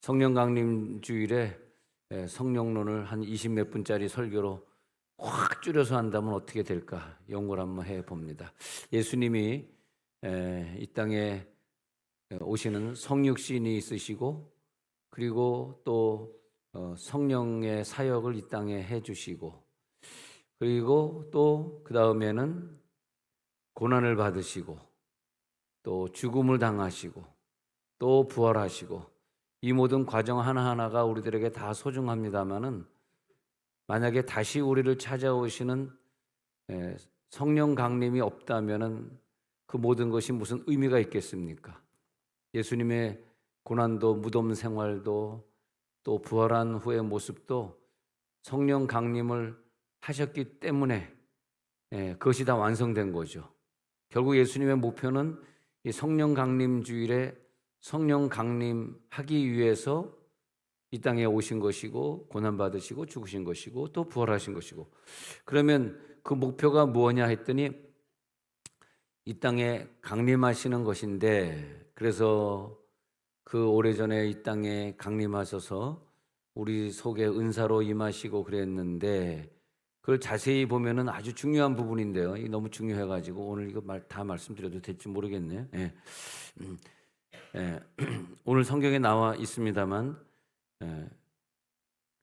성령 강림 주일에 성령론을 한 20 몇 분짜리 설교로 확 줄여서 한다면 어떻게 될까 연구를 한번 해봅니다. 예수님이 이 땅에 오시는 성육신이 있으시고, 그리고 또 성령의 사역을 이 땅에 해주시고, 그리고 또 그 다음에는 고난을 받으시고, 또 죽음을 당하시고, 또 부활하시고, 이 모든 과정 하나하나가 우리들에게 다 소중합니다마는, 만약에 다시 우리를 찾아오시는 성령 강림이 없다면은 그 모든 것이 무슨 의미가 있겠습니까? 예수님의 고난도, 무덤 생활도, 또 부활한 후의 모습도 성령 강림을 하셨기 때문에 그것이 다 완성된 거죠. 결국 예수님의 목표는 이 성령 강림 주일에 성령 강림하기 위해서 이 땅에 오신 것이고, 고난 받으시고 죽으신 것이고, 또 부활하신 것이고. 그러면 그 목표가 무엇냐 했더니 이 땅에 강림하시는 것인데, 그래서 그 오래전에 이 땅에 강림하셔서 우리 속에 은사로 임하시고 그랬는데, 그걸 자세히 보면은 아주 중요한 부분인데요. 이게 너무 중요해가지고 오늘 이거 다 말씀드려도 될지 모르겠네요. 오늘 성경에 나와 있습니다만,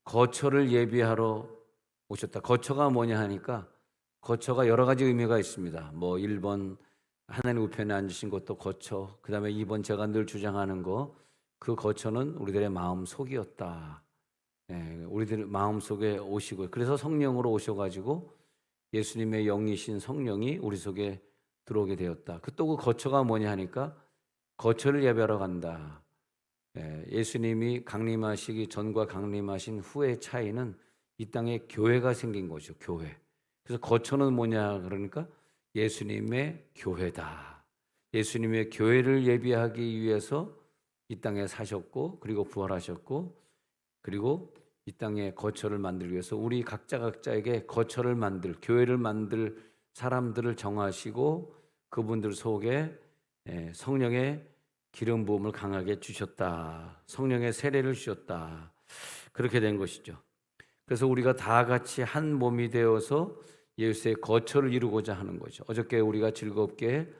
거처를 예비하러 오셨다. 거처가 뭐냐 하니까, 거처가 여러 가지 의미가 있습니다. 뭐 1번 하나님 우편에 앉으신 것도 거처, 그 다음에 2번 제가 늘 주장하는 거, 그 거처는 우리들의 마음 속이었다. 우리들 마음 속에 오시고, 그래서 성령으로 오셔가지고 예수님의 영이신 성령이 우리 속에 들어오게 되었다. 또 그 거처가 뭐냐 하니까, 거처를 예배하러 간다. 예수님이 강림하시기 전과 강림하신 후의 차이는 이 땅에 교회가 생긴 거죠. 교회. 그래서 거처는 뭐냐 그러니까 예수님의 교회다. 예수님의 교회를 예비하기 위해서 이 땅에 사셨고, 그리고 부활하셨고, 그리고 이 땅에 거처를 만들기 위해서 우리 각자에게 거처를 만들, 교회를 만들 사람들을 정하시고, 그분들 속에 성령의 기름 부음을 강하게 주셨다. 성령의 세례를 주셨다. 그렇게 된 것이죠. 그래서 우리가 다 같이 한 몸이 되어서 예수의 거처를 이루고자 하는 거죠. 어저께 우리가 즐겁게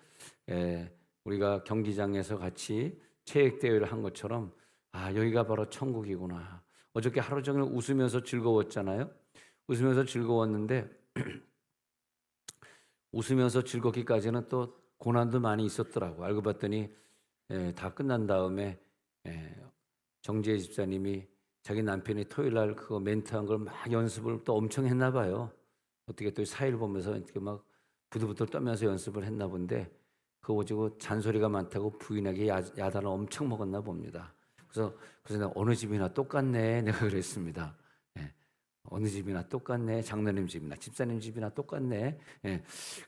우리가 경기장에서 같이 체육대회를 한 것처럼, 여기가 바로 천국이구나. 어저께 하루 종일 웃으면서 즐거웠잖아요. 웃으면서 즐거웠는데 웃으면서 즐겁기까지는 또 고난도 많이 있었더라고. 알고 봤더니 다 끝난 다음에 정재희 집사님이 자기 남편이 토요일 날 그거 멘트한 걸 막 연습을 또 엄청 했나 봐요. 어떻게 또 사일 보면서 이렇게 막 부들부들 떨면서 연습을 했나 본데, 그거 가지고 잔소리가 많다고 부인에게 야단을 엄청 먹었나 봅니다. 그래서 내가 어느 집이나 똑같네 내가 그랬습니다. 어느 집이나 똑같네. 장로님 집이나 집사님 집이나 똑같네.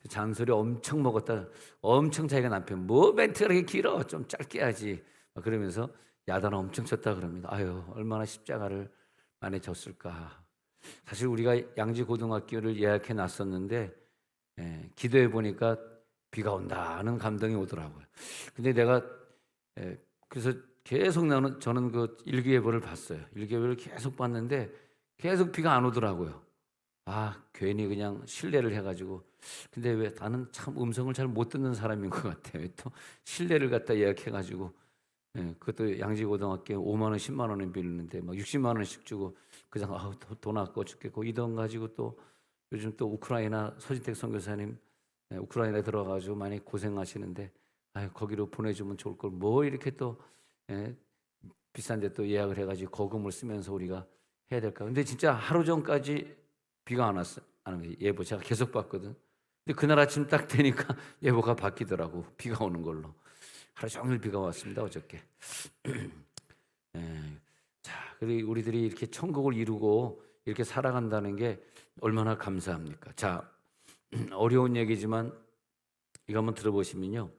잔소리 엄청 먹었다. 엄청 자기가 남편 뭐 멘트가 이렇게 길어, 좀 짧게 하지, 그러면서 야단을 엄청 쳤다 그럽니다. 아유, 얼마나 십자가를 많이 졌을까. 사실 우리가 양지고등학교를 예약해 놨었는데 기도해 보니까 비가 온다는 감동이 오더라고요. 근데 내가 그래서 계속 저는 그 일기예보를 봤어요. 일기예보를 계속 봤는데 계속 비가 안 오더라고요. 괜히 그냥 신뢰를 해가지고. 근데 왜 나는 참 음성을 잘 못 듣는 사람인 것 같아요. 또 신뢰를 갖다 예약해가지고, 그것도 양지고등학교 5만 원, 10만 원을 빌리는데 막 60만 원씩 주고, 그냥 돈 아까워 죽겠고, 이 돈 가지고 또 요즘 또 우크라이나 서진택 선교사님 우크라이나에 들어가가지고 많이 고생하시는데, 거기로 보내주면 좋을 걸 뭐 이렇게 또 비싼데 또 예약을 해가지고 거금을 쓰면서 우리가 해야 될까? 근데 진짜 하루 전까지 비가 안 왔어. 예보 제가 계속 봤거든. 근데 그날 아침 딱 되니까 예보가 바뀌더라고. 비가 오는 걸로. 하루 종일 비가 왔습니다, 어저께. 자, 그리고 우리들이 이렇게 천국을 이루고 이렇게 살아간다는 게 얼마나 감사합니까? 자, 어려운 얘기지만 이거 한번 들어보시면요.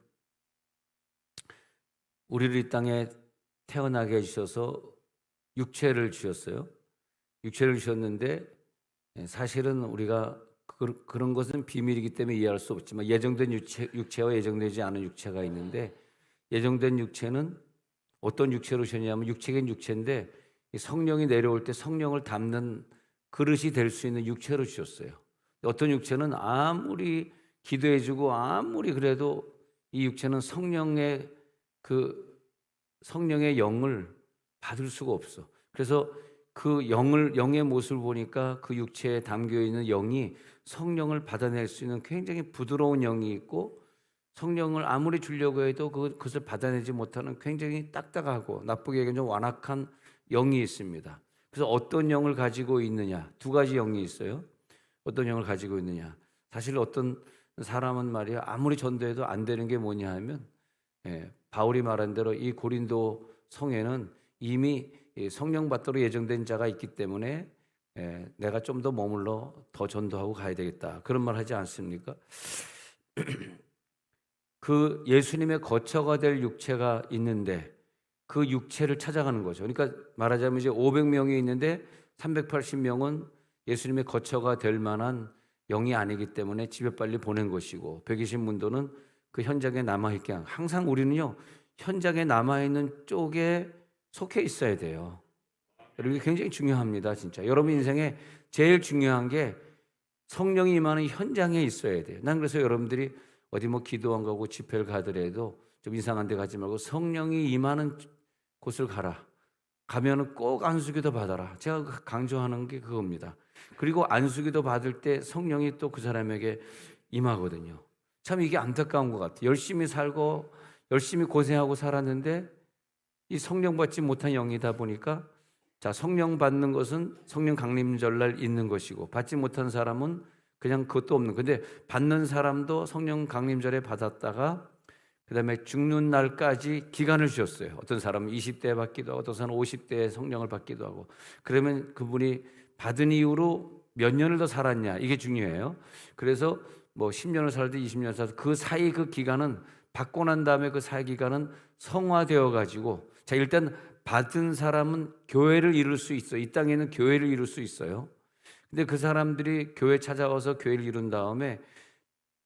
우리를 이 땅에 태어나게 해주셔서 육체를 주셨어요. 육체를 주셨는데 사실은 우리가 그런 것은 비밀이기 때문에 이해할 수 없지만, 예정된 육체와 예정되지 않은 육체가 있는데, 예정된 육체는 어떤 육체로 오셨냐면 육체긴 육체인데 이 성령이 내려올 때 성령을 담는 그릇이 될 수 있는 육체로 주셨어요. 어떤 육체는 아무리 기도해주고 아무리 그래도 이 육체는 성령의 영을 받을 수가 없어. 그래서 그 영의 모습을 보니까 그 육체에 담겨 있는 영이 성령을 받아낼 수 있는 굉장히 부드러운 영이 있고, 성령을 아무리 주려고 해도 그것을 받아내지 못하는 굉장히 딱딱하고 나쁘게 얘기하면 좀 완악한 영이 있습니다. 그래서 어떤 영을 가지고 있느냐, 두 가지 영이 있어요. 어떤 영을 가지고 있느냐, 사실 어떤 사람은 말이야 아무리 전도해도 안 되는 게 뭐냐 하면, 바울이 말한 대로 이 고린도 성에는 이미 성령 받도록 예정된 자가 있기 때문에 내가 좀 더 머물러 더 전도하고 가야 되겠다, 그런 말 하지 않습니까? 그 예수님의 거처가 될 육체가 있는데 그 육체를 찾아가는 거죠. 그러니까 말하자면 이제 500명이 있는데 380명은 예수님의 거처가 될 만한 영이 아니기 때문에 집에 빨리 보낸 것이고, 120문도는 그 현장에 남아있게, 항상 우리는요 현장에 남아있는 쪽에 속해 있어야 돼요. 여러분, 이게 굉장히 중요합니다. 진짜 여러분 인생에 제일 중요한 게 성령이 임하는 현장에 있어야 돼요. 난 그래서 여러분들이 어디 뭐 기도원 가고 집회를 가더라도 좀 이상한 데 가지 말고 성령이 임하는 곳을 가라. 가면은 꼭 안수기도 받아라. 제가 강조하는 게 그겁니다. 그리고 안수기도 받을 때 성령이 또 그 사람에게 임하거든요. 참 이게 안타까운 것 같아요. 열심히 살고 열심히 고생하고 살았는데 이 성령 받지 못한 영이다 보니까, 자, 성령 받는 것은 성령 강림절날 있는 것이고 받지 못한 사람은 그냥 그것도 없는. 근데 받는 사람도 성령 강림절에 받았다가 그다음에 죽는 날까지 기간을 주셨어요. 어떤 사람은 20대에 받기도 하고 어떤 사람은 50대에 성령을 받기도 하고. 그러면 그분이 받은 이후로 몇 년을 더 살았냐, 이게 중요해요. 그래서 뭐 10년을 살든 20년을 살든 그 사이 그 기간은, 받고 난 다음에 그 사이 기간은 성화되어 가지고, 자, 일단 받은 사람은 교회를 이룰 수 있어요. 이 땅에는 교회를 이룰 수 있어요. 근데 그 사람들이 교회 찾아와서 교회를 이룬 다음에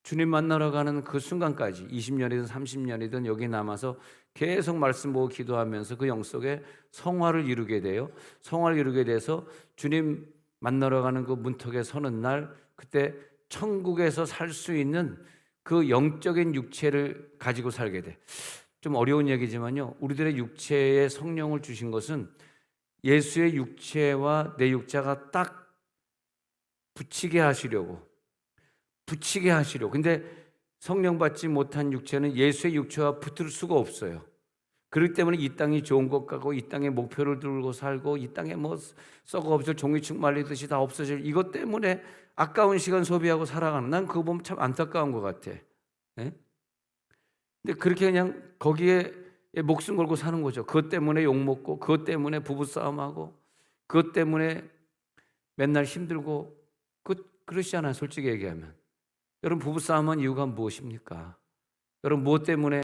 주님 만나러 가는 그 순간까지 20년이든 30년이든 여기 남아서 계속 말씀 보고 기도하면서 그 영 속에 성화를 이루게 돼요. 성화를 이루게 돼서 주님 만나러 가는 그 문턱에 서는 날, 그때 천국에서 살 수 있는 그 영적인 육체를 가지고 살게 돼. 좀 어려운 얘기지만요, 우리들의 육체에 성령을 주신 것은 예수의 육체와 내 육체가 딱 붙이게 하시려고. 근데 성령 받지 못한 육체는 예수의 육체와 붙을 수가 없어요. 그렇기 때문에 이 땅이 좋은 것 같고 이 땅에 목표를 들고 살고 이 땅에 뭐 썩어 없을 종이축 말리듯이 다 없어질, 이것 때문에 아까운 시간 소비하고 살아가는, 난 그거 보면 참 안타까운 것 같아. 네? 근데 그렇게 그냥 거기에 목숨 걸고 사는 거죠. 그것 때문에 욕먹고, 그것 때문에 부부싸움하고, 그것 때문에 맨날 힘들고, 그러시잖아요, 솔직히 얘기하면. 여러분, 부부싸움한 이유가 무엇입니까? 여러분, 무엇 때문에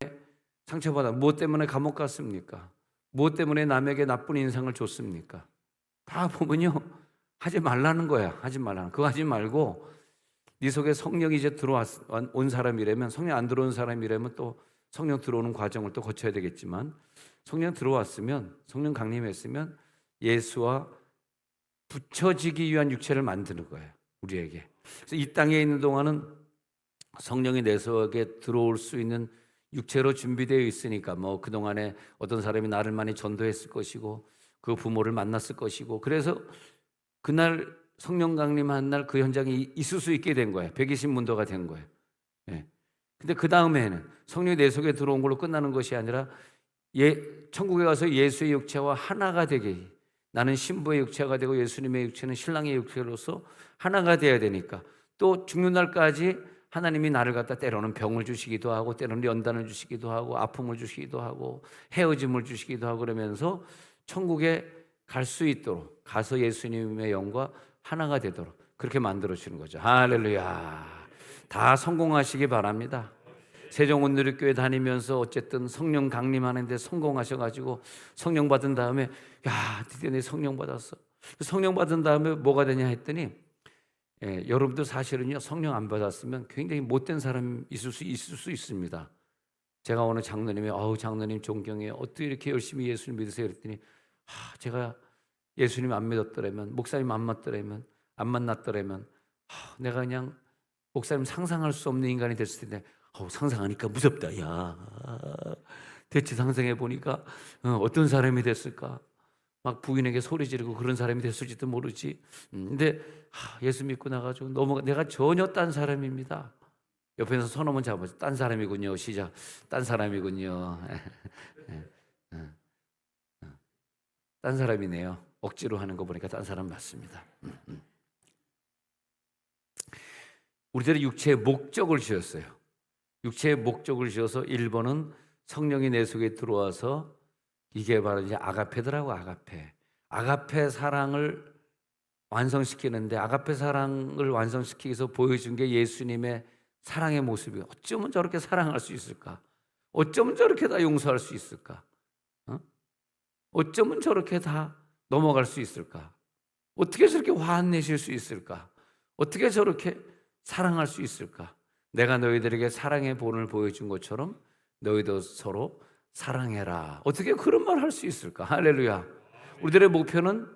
상처받아? 무엇 때문에 감옥 갔습니까? 무엇 때문에 남에게 나쁜 인상을 줬습니까? 다 보면요, 하지 말라는 거야. 하지 말라는. 그거 하지 말고 네 속에 성령이 이제 온 사람이라면, 성령 안 들어온 사람이라면 또 성령 들어오는 과정을 또 거쳐야 되겠지만, 성령 들어왔으면, 성령 강림했으면 예수와 붙여지기 위한 육체를 만드는 거예요, 우리에게. 그래서 이 땅에 있는 동안은 성령이 내 속에 들어올 수 있는 육체로 준비되어 있으니까, 뭐 그동안에 어떤 사람이 나를 많이 전도했을 것이고 그 부모를 만났을 것이고, 그래서 그날 성령 강림한 날 그 현장에 있을 수 있게 된 거예요. 120문도가 된 거예요. 예. 근데 그 다음에는 성령이 내 속에 들어온 걸로 끝나는 것이 아니라 천국에 가서 예수의 육체와 하나가 되게, 나는 신부의 육체가 되고 예수님의 육체는 신랑의 육체로서 하나가 되어야 되니까, 또 죽는 날까지 하나님이 나를 갖다 때로는 병을 주시기도 하고 때로는 연단을 주시기도 하고 아픔을 주시기도 하고 헤어짐을 주시기도 하고, 그러면서 천국에 갈 수 있도록, 가서 예수님의 영과 하나가 되도록 그렇게 만들어주는 거죠. 할렐루야. 다 성공하시기 바랍니다. 세종온누리교회 다니면서 어쨌든 성령 강림하는 데 성공하셔가지고 성령 받은 다음에, 야, 드디어 내 성령 받았어. 성령 받은 다음에 뭐가 되냐 했더니, 여러분도 사실은요, 성령 안 받았으면 굉장히 못된 사람이 있을 수 있습니다. 제가 어느 장로님이 장로님 존경해요. 어떻게 이렇게 열심히 예수님 믿으세요? 그랬더니 제가 예수님 안 믿었더라면, 목사님 안 만났더라면 내가 그냥 목사님 상상할 수 없는 인간이 됐을 텐데 상상하니까 무섭다. 야, 대체 상상해 보니까 어떤 사람이 됐을까? 막 부인에게 소리 지르고 그런 사람이 됐을지도 모르지. 근데 예수 믿고 나가지고 내가 전혀 딴 사람입니다. 옆에서 손 한번 잡아서 딴 사람이군요. 시작. 딴 사람이군요. 딴 사람이네요. 억지로 하는 거 보니까 딴 사람 맞습니다. 우리들의 육체의 목적을 지었어요. 육체의 목적을 지어서 1번은 성령이 내 속에 들어와서 이게 바로 이제 아가페더라고. 아가페 사랑을 완성시키는데, 아가페 사랑을 완성시키기 위해서 보여준 게 예수님의 사랑의 모습이에요. 어쩌면 저렇게 사랑할 수 있을까? 어쩌면 저렇게 다 용서할 수 있을까? 어쩌면 저렇게 다 넘어갈 수 있을까? 어떻게 저렇게 화 안 내실 수 있을까? 어떻게 저렇게 사랑할 수 있을까? 내가 너희들에게 사랑의 본을 보여준 것처럼 너희도 서로 사랑해라. 어떻게 그런 말 할 수 있을까? 할렐루야. 우리들의 목표는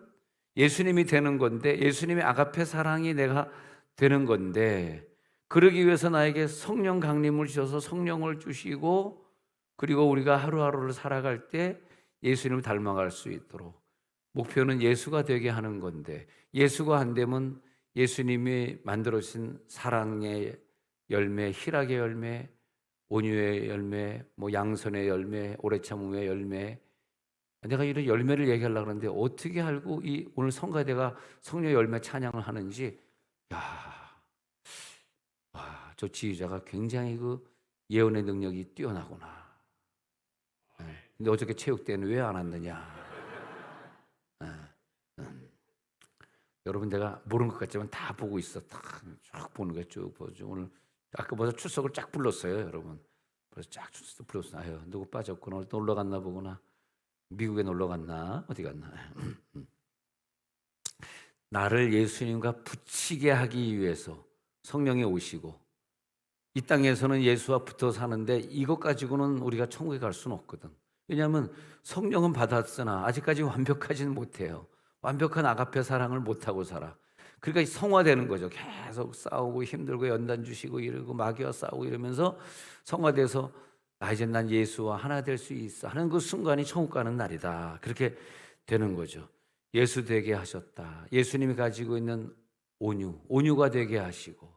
예수님이 되는 건데, 예수님의 아가페 사랑이 내가 되는 건데, 그러기 위해서 나에게 성령 강림을 주셔서 성령을 주시고, 그리고 우리가 하루하루를 살아갈 때 예수님을 닮아갈 수 있도록 목표는 예수가 되게 하는 건데, 예수가 안 되면 예수님이 만들어진 사랑의 열매, 희락의 열매, 온유의 열매, 양선의 열매, 오래 참음의 열매, 내가 이런 열매를 얘기하려고 하는데 어떻게 알고 오늘 성가대가 성령 열매 찬양을 하는지, 저 지휘자가 굉장히 그 예언의 능력이 뛰어나구나. 근데 어저께 체육대회는 왜 안 왔느냐? 여러분, 내가 모르는 것 같지만 다 보고 있어. 쭉 보는 거야. 쭉 보죠. 오늘 아까 벌써 출석을 쫙 불렀어요, 여러분. 벌써 쫙 출석 불렀어. 아유, 누구 빠졌구나. 오늘 또 놀러 갔나 보구나. 미국에 놀러 갔나? 어디 갔나? 나를 예수님과 붙이게 하기 위해서 성령이 오시고, 이 땅에서는 예수와 붙어 사는데 이것 가지고는 우리가 천국에 갈 수는 없거든. 왜냐하면 성령은 받았으나 아직까지 완벽하지는 못해요. 완벽한 아가페 사랑을 못하고 살아. 그러니까 성화되는 거죠. 계속 싸우고 힘들고 연단 주시고 이러고 마귀와 싸우고 이러면서 성화돼서 이제 난 예수와 하나 될 수 있어 하는 그 순간이 천국 가는 날이다. 그렇게 되는 거죠. 예수 되게 하셨다. 예수님이 가지고 있는 온유가 되게 하시고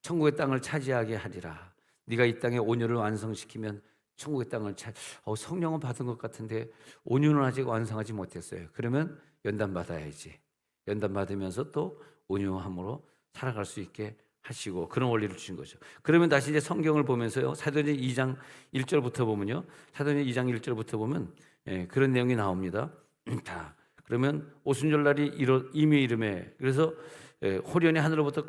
천국의 땅을 차지하게 하리라. 네가 이 땅에 온유를 완성시키면 천국의 땅을 성령은 받은 것 같은데 온유는 아직 완성하지 못했어요. 그러면 연단 받아야지. 연단 받으면서 또 온유함으로 살아갈 수 있게 하시고 그런 원리를 주신 거죠. 그러면 다시 이제 성경을 보면서요, 사도행전 2장 1절부터 보면요, 사도행전 2장 1절부터 보면 그런 내용이 나옵니다. 다 그러면 오순절날이 이미 이름에, 그래서 호련히 하늘로부터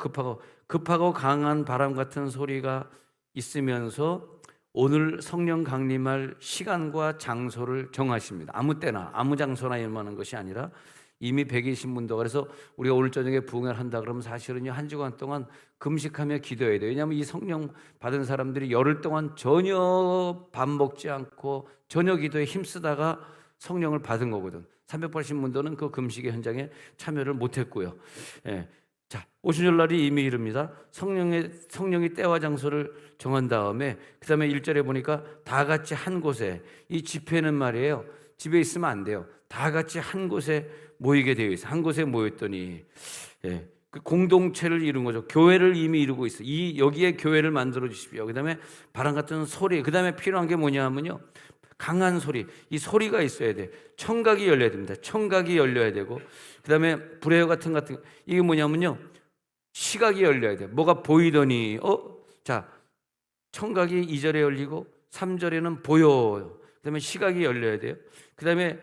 급하고 강한 바람 같은 소리가 있으면서 오늘 성령 강림할 시간과 장소를 정하십니다. 아무 때나 아무 장소나 임하는 것이 아니라 이미 120문도가, 그래서 우리가 오늘 저녁에 부흥을 한다 그러면 사실은요, 한 주간 동안 금식하며 기도해야 돼요. 왜냐하면 이 성령 받은 사람들이 열흘 동안 전혀 밥 먹지 않고 전혀 기도에 힘쓰다가 성령을 받은 거거든. 380문도는 그 금식의 현장에 참여를 못했고요. 자, 오순절날이 이미 이릅니다. 성령이 때와 장소를 정한 다음에 그 다음에 1절에 보니까 다 같이 한 곳에, 이 집회는 말이에요, 집에 있으면 안 돼요. 다 같이 한 곳에 모이게 되어 있어요. 한 곳에 모였더니 그 공동체를 이룬 거죠. 교회를 이미 이루고 있어요. 여기에 교회를 만들어 주십시오. 그 다음에 바람 같은 소리, 그 다음에 필요한 게 뭐냐 하면요, 강한 소리, 이 소리가 있어야 돼. 청각이 열려야 됩니다. 청각이 열려야 되고, 그 다음에 불의 같은 이게 뭐냐면요, 시각이 열려야 돼. 뭐가 보이더니 자, 청각이 2절에 열리고 3절에는 보여요. 그 다음에 시각이 열려야 돼요. 그 다음에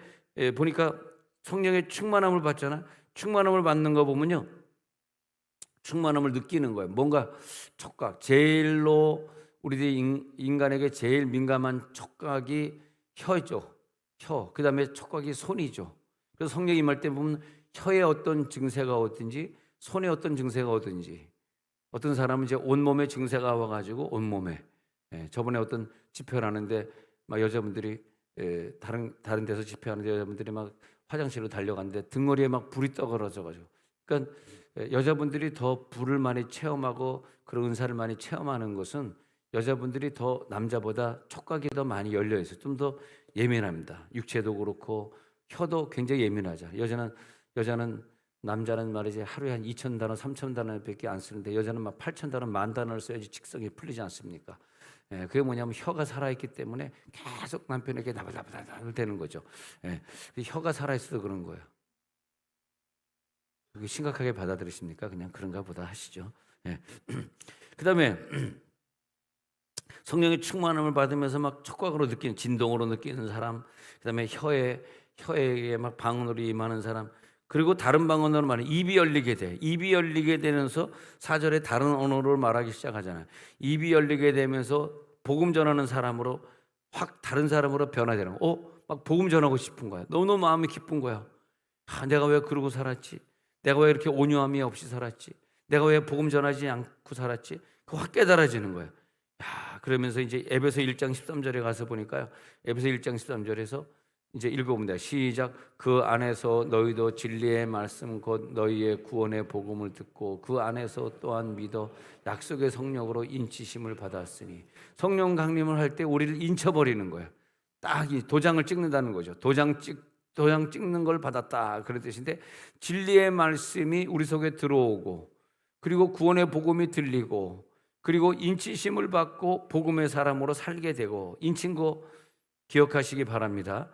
보니까 성령의 충만함을 받잖아. 충만함을 받는 거 보면요, 충만함을 느끼는 거예요. 뭔가 촉각, 제일로 우리들 인간에게 제일 민감한 촉각이 혀죠. 혀. 그 다음에 촉각이 손이죠. 그래서 성령이 임할 때 보면 혀에 어떤 증세가 오든지 손에 어떤 증세가 오든지, 어떤 사람은 이제 온몸에 증세가 와가지고 온몸에, 저번에 어떤 집회를 하는데 막 여자분들이 다른 데서 집회하는데 여자분들이 막 화장실로 달려갔는데 등허리에 막 불이 떠걸어져 가지고 그러니까 여자분들이 더 불을 많이 체험하고 그런 은사를 많이 체험하는 것은 여자분들이 더 남자보다 촉각이 더 많이 열려 있어요. 좀 더 예민합니다. 육체도 그렇고 혀도 굉장히 예민하죠. 여자는 남자는 말이지 하루에 한 2,000단어, 3,000단어밖에 안 쓰는데 여자는 막 8,000단어, 10,000단어를 써야지 직성이 풀리지 않습니까? 그게 뭐냐면 혀가 살아있기 때문에 계속 남편에게 나불나불나불 되는 거죠. 그 혀가 살아있어서 그런 거예요. 그게 심각하게 받아들이십니까? 그냥 그런가 보다 하시죠. 그 다음에 성령의 충만함을 받으면서 막 촉각으로 느끼는 진동으로 느끼는 사람, 그다음에 혀에 막 방언으로 임하는 사람, 그리고 다른 방언으로 말하는 입이 열리게 돼. 입이 열리게 되면서 4절에 다른 언어를 말하기 시작하잖아요. 입이 열리게 되면서 복음 전하는 사람으로 확 다른 사람으로 변화되는 거. 막 복음 전하고 싶은 거야. 너무너무 마음이 기쁜 거야. 내가 왜 그러고 살았지? 내가 왜 이렇게 온유함이 없이 살았지? 내가 왜 복음 전하지 않고 살았지? 확 깨달아지는 거예요. 그러면서 이제 에베소 1장 13절에 가서 보니까요. 에베소 1장 13절에서 이제 읽어봅니다. 시작. 그 안에서 너희도 진리의 말씀 곧 너희의 구원의 복음을 듣고 그 안에서 또한 믿어 약속의 성령으로 인치심을 받았으니 성령 강림을 할 때 우리를 인쳐버리는 거예요. 딱 이 도장을 찍는다는 거죠. 도장 찍는 걸 받았다 그런 뜻인데 진리의 말씀이 우리 속에 들어오고 그리고 구원의 복음이 들리고 그리고 인치심을 받고 복음의 사람으로 살게 되고 인친 거 기억하시기 바랍니다.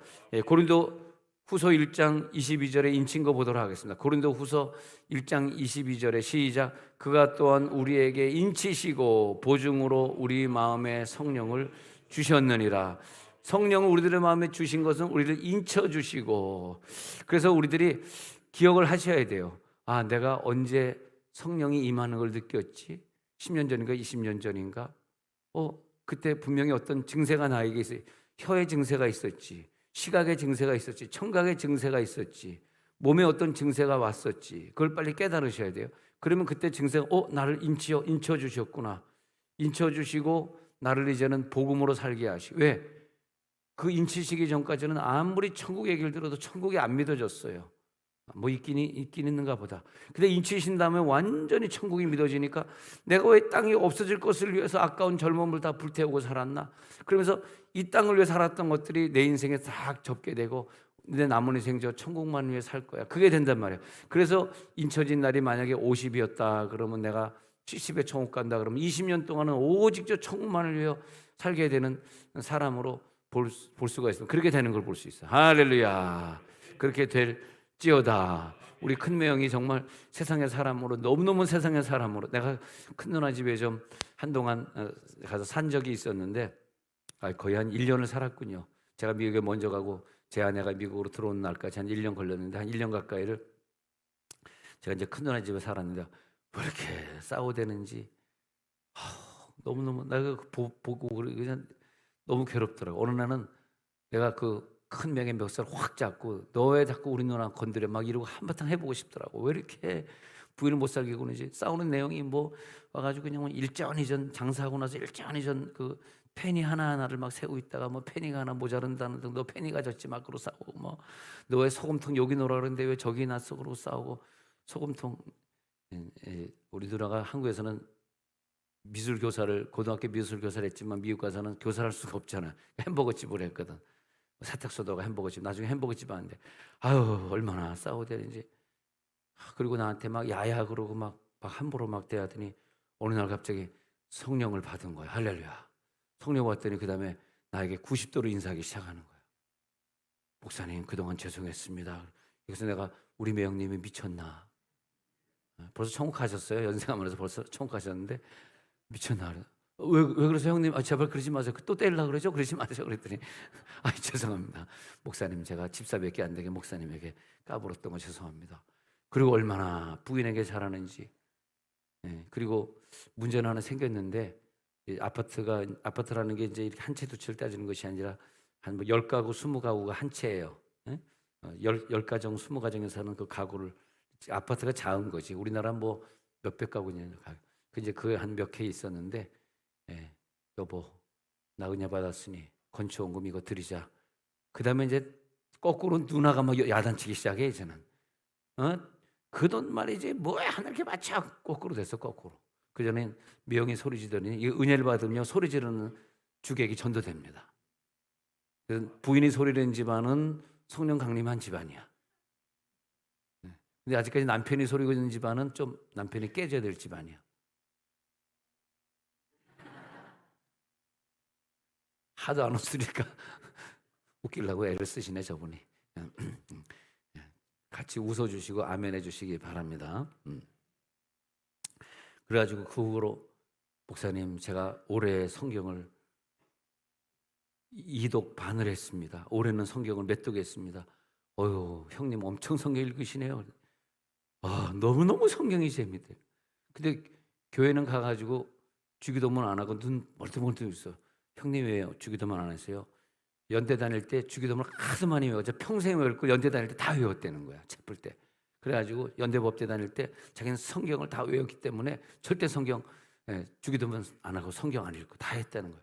고린도 후서 1장 22절에 인친 거 보도록 하겠습니다. 고린도 후서 1장 22절에 시작. 그가 또한 우리에게 인치시고 보증으로 우리 마음에 성령을 주셨느니라. 성령을 우리들의 마음에 주신 것은 우리를 인쳐주시고, 그래서 우리들이 기억을 하셔야 돼요. 내가 언제 성령이 임하는 걸 느꼈지? 10년 전인가 20년 전인가? 그때 분명히 어떤 증세가 나에게 있어요. 혀의 증세가 있었지, 시각의 증세가 있었지, 청각의 증세가 있었지, 몸에 어떤 증세가 왔었지. 그걸 빨리 깨달으셔야 돼요. 그러면 그때 증세가 나를 인쳐주셨구나. 인쳐주시고 나를 이제는 복음으로 살게 하시. 왜? 그 인치시기 전까지는 아무리 천국 얘기를 들어도 천국이 안 믿어졌어요. 뭐 있긴 있는가 보다. 근데 인치신 다음에 완전히 천국이 믿어지니까 내가 왜 땅이 없어질 것을 위해서 아까운 젊음을 다 불태우고 살았나? 그러면서 이 땅을 위해 살았던 것들이 내 인생에 딱 접게 되고 내 남은 인생 저 천국만 위해 살 거야. 그게 된단 말이에요. 그래서 인쳐진 날이 만약에 50이었다 그러면 내가 70에 천국 간다 그러면 20년 동안은 오직 저 천국만을 위해 살게 되는 사람으로 볼 수가 있어요. 그렇게 되는 걸 볼 수 있어요. 할렐루야. 그렇게 될지어다. 우리 큰매형이 정말 세상의 사람으로 너무너무 세상의 사람으로, 내가 큰 누나 집에 좀 한동안 가서 산 적이 있었는데 거의 한 1년을 살았군요. 제가 미국에 먼저 가고 제 아내가 미국으로 들어오는 날까지 한 1년 걸렸는데 한 1년 가까이를 제가 이제 큰 누나 집에 살았는데 왜 이렇게 싸우대는지 너무너무 내가 보고 그냥 너무 괴롭더라고. 어느 날은 내가 그 큰 명의 멱살을 확 잡고 너 왜 자꾸 우리 누나 건드려 막 이러고 한바탕 해보고 싶더라고. 왜 이렇게 부인을 못 살게 구는지. 싸우는 내용이 뭐 와가지고 그냥 일전이전 장사하고 나서 일전이전 그 페니 하나하나를 막 세고 있다가 뭐 페니가 하나 모자른다는 등 너 페니가 졌지 막 그러고 싸우고 뭐 너 왜 소금통 여기 놓으라 그러는데 왜 저기 놨어 그러고 싸우고 소금통. 우리 누나가 한국에서는 미술 교사를 고등학교 미술 교사를 했지만 미국 가서는 교사를 할 수가 없잖아. 햄버거집을 했거든. 세탁소다가 햄버거집. 나중에 햄버거집 하는데 얼마나 싸우대는지. 그리고 나한테 막 야야 그러고 막 함부로 막 대하더니 어느 날 갑자기 성령을 받은 거야. 할렐루야. 성령 받더니 그 다음에 나에게 90도로 인사하기 시작하는 거야. 목사님 그동안 죄송했습니다. 그래서 내가 우리 매형님이 미쳤나. 벌써 천국 가셨어요. 연세가면서 벌써 천국 가셨는데 미쳤나. 왜 그러세요 형님? 제발 그러지 마세요. 또 때리려고 그러죠? 그러지 마세요. 그랬더니 죄송합니다. 목사님 제가 집사 몇 개 안 되게 목사님에게 까불었던 거 죄송합니다. 그리고 얼마나 부인에게 잘하는지. 그리고 문제는 하나 생겼는데 아파트라는 게 이제 이렇게 한 채 두 채를 따지는 것이 아니라 한 뭐 10가구 20가구가 한 채예요. 10가정 20가정에 사는 그 가구를 아파트가 작은 거지. 우리나라 뭐 몇백 가구냐. 이제 그 한 몇 개 있었는데 여보 나 은혜 받았으니 건초원금 이거 드리자. 그 다음에 이제 거꾸로 누나가 막 야단치기 시작해. 이제는 그 돈 말이지 뭐야 하늘께 맞춰. 거꾸로 됐어. 거꾸로. 그전엔 미영이 소리 지르더니 이 은혜를 받으면 소리 지르는 주객이 전도됩니다. 부인이 소리 지르는 집안은 성령 강림한 집안이야. 근데 아직까지 남편이 소리 지르는 집안은 좀 남편이 깨져야 될 집안이야. 하도 안 웃으니까 웃기려고 애를 쓰시네 저분이. 같이 웃어주시고 아멘 해주시기 바랍니다. 그래가지고 그 후로 목사님 제가 올해 성경을 2독 반을 했습니다. 올해는 성경을 몇 독 했습니다. 어휴 형님 엄청 성경 읽으시네요. 너무너무 성경이 재밌대요. 근데 교회는 가가지고 주기도문 안 하고 눈 멀뚱멀뚱 있어. 형님 왜요? 주기도문 안 하세요? 연대 다닐 때 주기도문을 하도 많이 외워서 평생 외웠고 연대 다닐 때 다 외웠다는 거야. 책 볼 때. 그래가지고 연대법대 다닐 때 자기는 성경을 다 외웠기 때문에 절대 성경 주기도문 안 하고 성경 안 읽고 다 했다는 거야.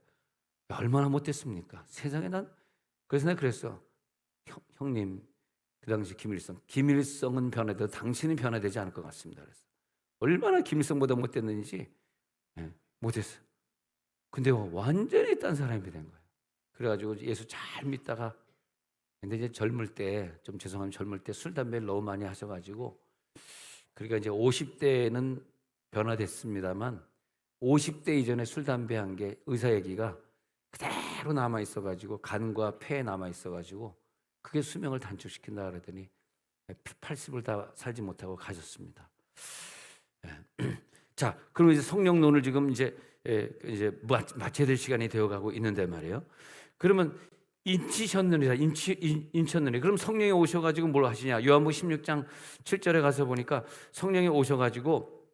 얼마나 못됐습니까? 세상에 그래서 내가 그랬어. 형님 그 당시 김일성은 변해도 당신은 변화되지 않을 것 같습니다. 그래서 얼마나 김일성보다 못됐는지 못했어. 근데 완전히 딴 사람이 된 거예요. 그래가지고 예수 잘 믿다가 근데 이제 젊을 때 좀 죄송하면 젊을 때 술 담배를 너무 많이 하셔가지고 그러니까 이제 50대는 변화됐습니다만 50대 이전에 술 담배 한 게 의사 얘기가 그대로 남아 있어가지고 간과 폐에 남아 있어가지고 그게 수명을 단축시킨다 그러더니 80을 다 살지 못하고 가셨습니다. 자, 그럼 이제 성령론을 지금 이제 마쳐야 될 시간이 되어가고 있는데 말이에요. 그러면 인치셨느니라 인쳤느니 그럼 성령이 오셔가지고 뭘 하시냐? 요한복음 16장 7절에 가서 보니까 성령이 오셔가지고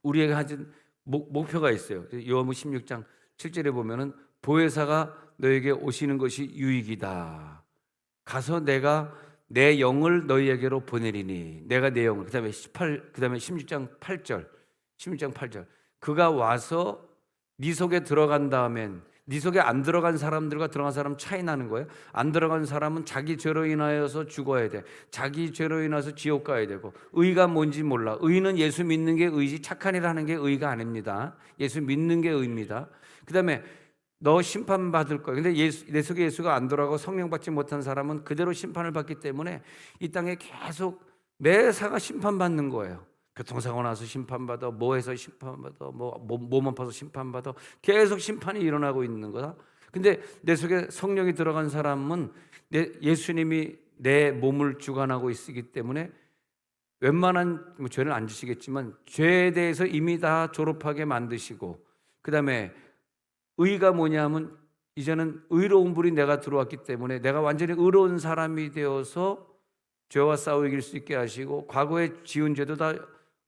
우리에게 하신 목표가 있어요. 요한복음 16장 7절에 보면은 보혜사가 너에게 오시는 것이 유익이다. 가서 내가 내 영을 너희에게로 보내리니 내가 내 영을 그다음에 16장 8절 그가 와서 네 속에 들어간 다음엔 네 속에 안 들어간 사람들과 들어간 사람 차이 나는 거예요. 안 들어간 사람은 자기 죄로 인하여서 죽어야 돼. 자기 죄로 인해서 지옥 가야 되고 의가 뭔지 몰라. 의는 예수 믿는 게 의지 착한 일 하는 게 의가 아닙니다. 예수 믿는 게 의입니다. 그다음에 너 심판받을 거야. 근데 내 속에 예수가 안 들어가고 성령 받지 못한 사람은 그대로 심판을 받기 때문에 이 땅에 계속 매사가 심판받는 거예요. 교통사고 나서 심판받아, 뭐해서 심판받아, 몸 아파서 심판받아, 계속 심판이 일어나고 있는 거다. 근데 내 속에 성령이 들어간 사람은 예수님이 내 몸을 주관하고 있기 때문에 웬만한 죄는 안 지시겠지만 죄에 대해서 이미 다 졸업하게 만드시고 그 다음에 의가 뭐냐면 이제는 의로운 불이 내가 들어왔기 때문에 내가 완전히 의로운 사람이 되어서 죄와 싸워 이길 수 있게 하시고 과거에 지은 죄도 다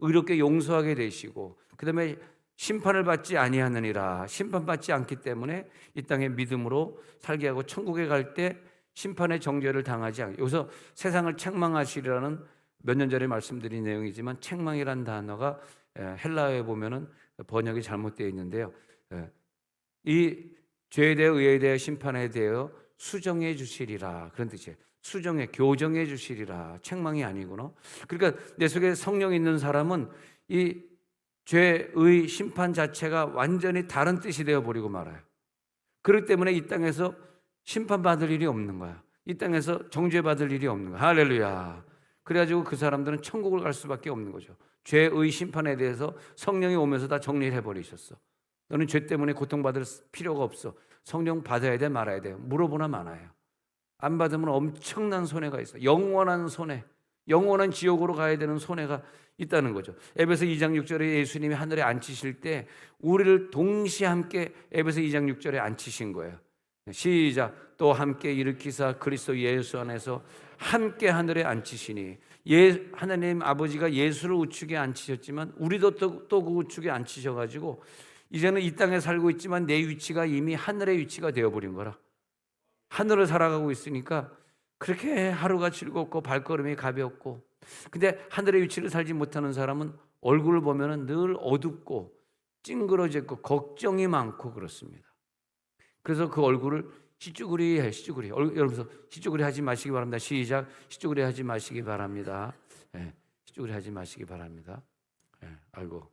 의롭게 용서하게 되시고 그 다음에 심판을 받지 아니하느니라. 심판받지 않기 때문에 이 땅에 믿음으로 살게 하고 천국에 갈 때 심판의 정죄를 당하지 않게. 여기서 세상을 책망하시리라는 몇 년 전에 말씀드린 내용이지만 책망이란 단어가 헬라어에 보면은 번역이 잘못되어 있는데요. 이 죄에 대해 의에 대해 심판에 대해 수정해 주시리라 그런 뜻이에요. 수정해 교정해 주시리라. 책망이 아니구나. 그러니까 내 속에 성령이 있는 사람은 이 죄의 심판 자체가 완전히 다른 뜻이 되어 버리고 말아요. 그렇기 때문에 이 땅에서 심판받을 일이 없는 거야. 이 땅에서 정죄받을 일이 없는 거야. 할렐루야. 그래가지고 그 사람들은 천국을 갈 수밖에 없는 거죠. 죄의 심판에 대해서 성령이 오면서 다 정리를 해버리셨어. 너는 죄 때문에 고통받을 필요가 없어. 성령 받아야 돼 말아야 돼. 물어보나 마나요. 안 받으면 엄청난 손해가 있어. 영원한 손해, 영원한 지옥으로 가야 되는 손해가 있다는 거죠. 에베소 2장 6절에 예수님이 하늘에 앉히실 때 우리를 동시에 함께 에베소 2장 6절에 앉히신 거예요. 시작. 또 함께 일으키사 그리스도 예수 안에서 함께 하늘에 앉히시니 하나님 아버지가 예수를 우측에 앉히셨지만 우리도 또 그 우측에 앉히셔가지고 이제는 이 땅에 살고 있지만 내 위치가 이미 하늘의 위치가 되어버린 거라. 하늘을 살아가고 있으니까 그렇게 하루가 즐겁고 발걸음이 가볍고 근데 하늘의 위치를 살지 못하는 사람은 얼굴을 보면 늘 어둡고 찡그러져 있고 걱정이 많고 그렇습니다. 그래서 그 얼굴을 시쭈구리 해, 시쭈구리. 여러분 시쭈구리 하지 마시기 바랍니다. 시작. 시쭈구리 하지 마시기 바랍니다. 예, 시쭈구리 하지 마시기 바랍니다. 예, 아이고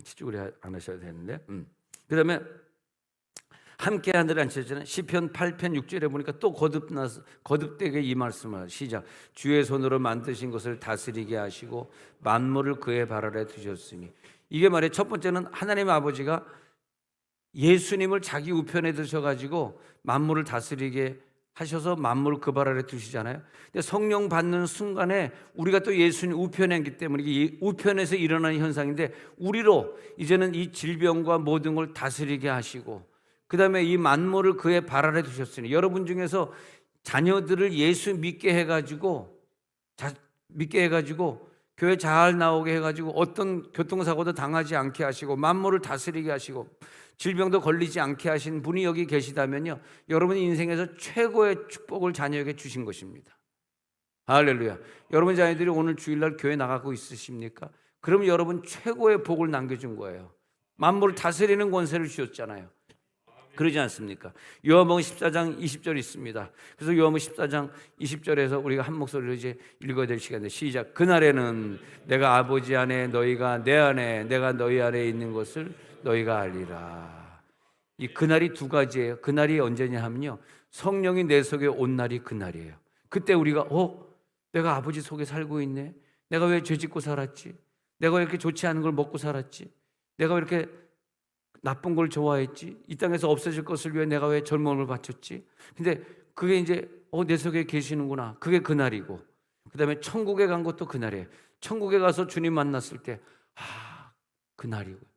시쭈구리 안 하셔야 되는데. 그다음에 함께 하늘에 앉으셨잖아요. 시편 8편 6절에 보니까 또 거듭되게 이 말씀을 시작. 주의 손으로 만드신 것을 다스리게 하시고 만물을 그의 발 아래 두셨으니. 이게 말이에요. 첫 번째는 하나님 아버지가 예수님을 자기 우편에 두셔가지고 만물을 다스리게 하셔서 만물을 그 발 아래 두시잖아요. 근데 성령 받는 순간에 우리가 또 예수님 우편에 있기 때문에 이게 우편에서 일어나는 현상인데 우리로 이제는 이 질병과 모든 걸 다스리게 하시고 그 다음에 이 만물을 그의 발 아래 두셨으니 여러분 중에서 자녀들을 예수 믿게 해가지고 교회 잘 나오게 해가지고 어떤 교통사고도 당하지 않게 하시고 만물을 다스리게 하시고 질병도 걸리지 않게 하신 분이 여기 계시다면요, 여러분 인생에서 최고의 축복을 자녀에게 주신 것입니다. 할렐루야. 여러분 자녀들이 오늘 주일날 교회 나가고 있으십니까? 그럼 여러분 최고의 복을 남겨준 거예요. 만물을 다스리는 권세를 주셨잖아요. 그러지 않습니까? 요한복음 14장 20절이 있습니다. 그래서 요한복음 14장 20절에서 우리가 한 목소리로 이제 읽어야 될 시간인데 시작. 그날에는 내가 아버지 안에 너희가 내 안에 내가 너희 안에 있는 것을 너희가 알리라. 이 그날이 두 가지예요. 그날이 언제냐 하면요, 성령이 내 속에 온 날이 그날이에요. 그때 우리가 내가 아버지 속에 살고 있네. 내가 왜 죄짓고 살았지? 내가 왜 이렇게 좋지 않은 걸 먹고 살았지? 내가 왜 이렇게 나쁜 걸 좋아했지? 이 땅에서 없어질 것을 위해 내가 왜 젊음을 바쳤지? 근데 그게 이제 내 속에 계시는구나. 그게 그날이고, 그 다음에 천국에 간 것도 그날이에요. 천국에 가서 주님 만났을 때 그날이고,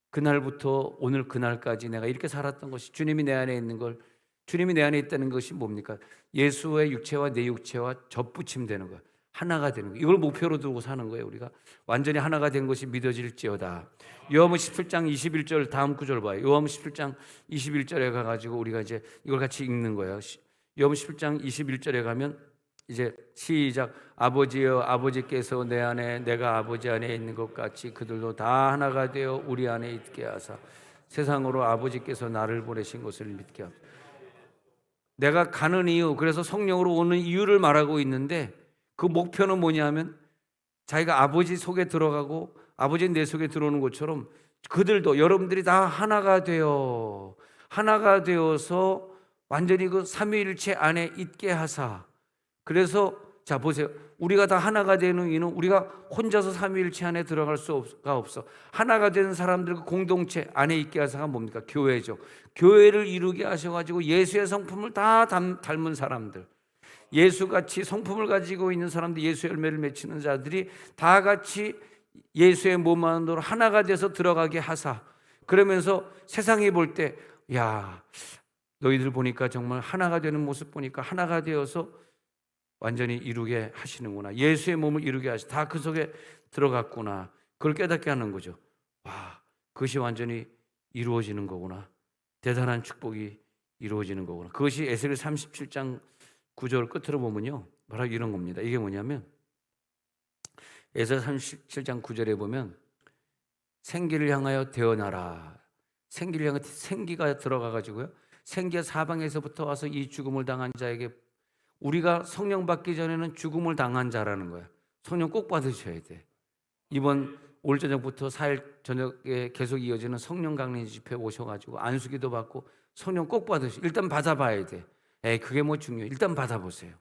그날부터 오늘 그날까지 내가 이렇게 살았던 것이 주님이 내 안에 있는 걸, 주님이 내 안에 있다는 것이 뭡니까? 예수의 육체와 내 육체와 접붙임되는 거예요. 하나가 되는 거예요. 이걸 목표로 두고 사는 거예요. 우리가 완전히 하나가 된 것이 믿어질지어다. 요한복음 17장 21절 다음 구절 봐요. 요한복음 17장 21절에 가가지고 우리가 이제 이걸 같이 읽는 거예요. 요한복음 17장 21절에 가면 이제 시작. 아버지여, 아버지께서 내 안에 내가 아버지 안에 있는 것 같이 그들도 다 하나가 되어 우리 안에 있게 하사 세상으로 아버지께서 나를 보내신 것을 믿게 하소서. 내가 가는 이유, 그래서 성령으로 오는 이유를 말하고 있는데 그 목표는 뭐냐면 자기가 아버지 속에 들어가고 아버지 내 속에 들어오는 것처럼 그들도, 여러분들이 다 하나가 되어서 완전히 그 삼위일체 안에 있게 하사. 그래서 자 보세요. 우리가 다 하나가 되는 이유는 우리가 혼자서 삼위일체 안에 들어갈 수가 없어. 하나가 되는 사람들 공동체 안에 있게 하사가 뭡니까? 교회죠. 교회를 이루게 하셔가지고 예수의 성품을 다 닮은 사람들, 예수같이 성품을 가지고 있는 사람들, 예수의 열매를 맺히는 자들이 다 같이 예수의 몸 안으로 하나가 돼서 들어가게 하사. 그러면서 세상이 볼 때 너희들 보니까 정말 하나가 되는 모습 보니까 하나가 되어서 완전히 이루게 하시는구나. 예수의 몸을 이루게 하시. 다 그 속에 들어갔구나. 그걸 깨닫게 하는 거죠. 그것이 완전히 이루어지는 거구나. 대단한 축복이 이루어지는 거구나. 그것이 에스겔 37장 9절 끝으로 보면요, 바로 이런 겁니다. 이게 뭐냐면 에스겔 37장 9절에 보면 생기를 향하여 대언하라. 생기를 향해 생기가 들어가가지고요, 생기가 사방에서부터 와서 이 죽음을 당한 자에게, 우리가 성령 받기 전에는 죽음을 당한 자라는 거야. 성령 꼭 받으셔야 돼. 이번 올 저녁부터 4일 저녁에 계속 이어지는 성령 강림 집회 오셔가지고 안수기도 받고 성령 꼭 받으셔. 일단 받아봐야 돼. 그게 뭐 중요해. 일단 받아보세요.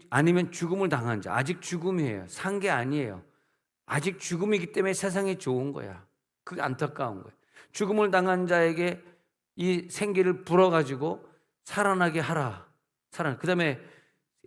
아니면 죽음을 당한 자, 아직 죽음이에요. 산 게 아니에요. 아직 죽음이기 때문에 세상에 좋은 거야. 그게 안타까운 거예요. 죽음을 당한 자에게 이 생기를 불어가지고 살아나게 하라. 그 다음에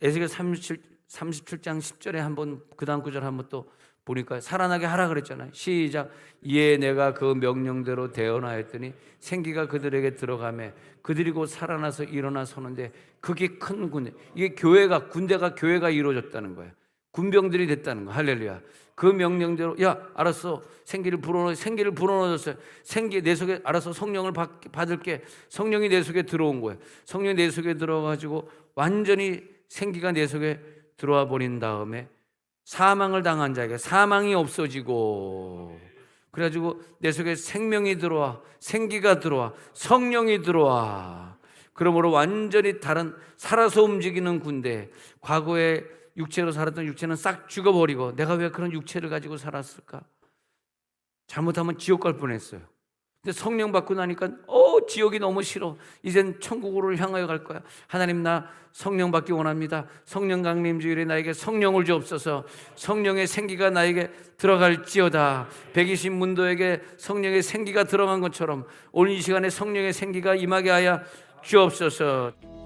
에스겔 37장 10절에 한번 그 다음 구절 한번 또 보니까 살아나게 하라 그랬잖아요. 시작. 이에 내가 그 명령대로 대언하였더니 생기가 그들에게 들어가매 그들이 곧 살아나서 일어나 서는데 그게 큰 군대. 이게 군대가 교회가 이루어졌다는 거예요. 군병들이 됐다는 거. 할렐루야. 그 명령대로 알았어. 생기를 불어넣었어요. 생기 내 속에, 알아서 성령을 받을게. 성령이 내 속에 들어온 거예요. 성령이 내 속에 들어가지고 완전히 생기가 내 속에 들어와 버린 다음에 사망을 당한 자에게 사망이 없어지고, 그래가지고 내 속에 생명이 들어와, 생기가 들어와, 성령이 들어와. 그러므로 완전히 다른 살아서 움직이는 군대. 과거에 육체로 살았던 육체는 싹 죽어버리고 내가 왜 그런 육체를 가지고 살았을까? 잘못하면 지옥 갈 뻔했어요. 근데 성령 받고 나니까 지옥이 너무 싫어. 이젠 천국으로 향하여 갈 거야. 하나님, 나 성령 받기 원합니다. 성령 강림 주일에 나에게 성령을 주옵소서. 성령의 생기가 나에게 들어갈지어다. 120문도에게 성령의 생기가 들어간 것처럼 오늘 이 시간에 성령의 생기가 임하게 하여 주옵소서.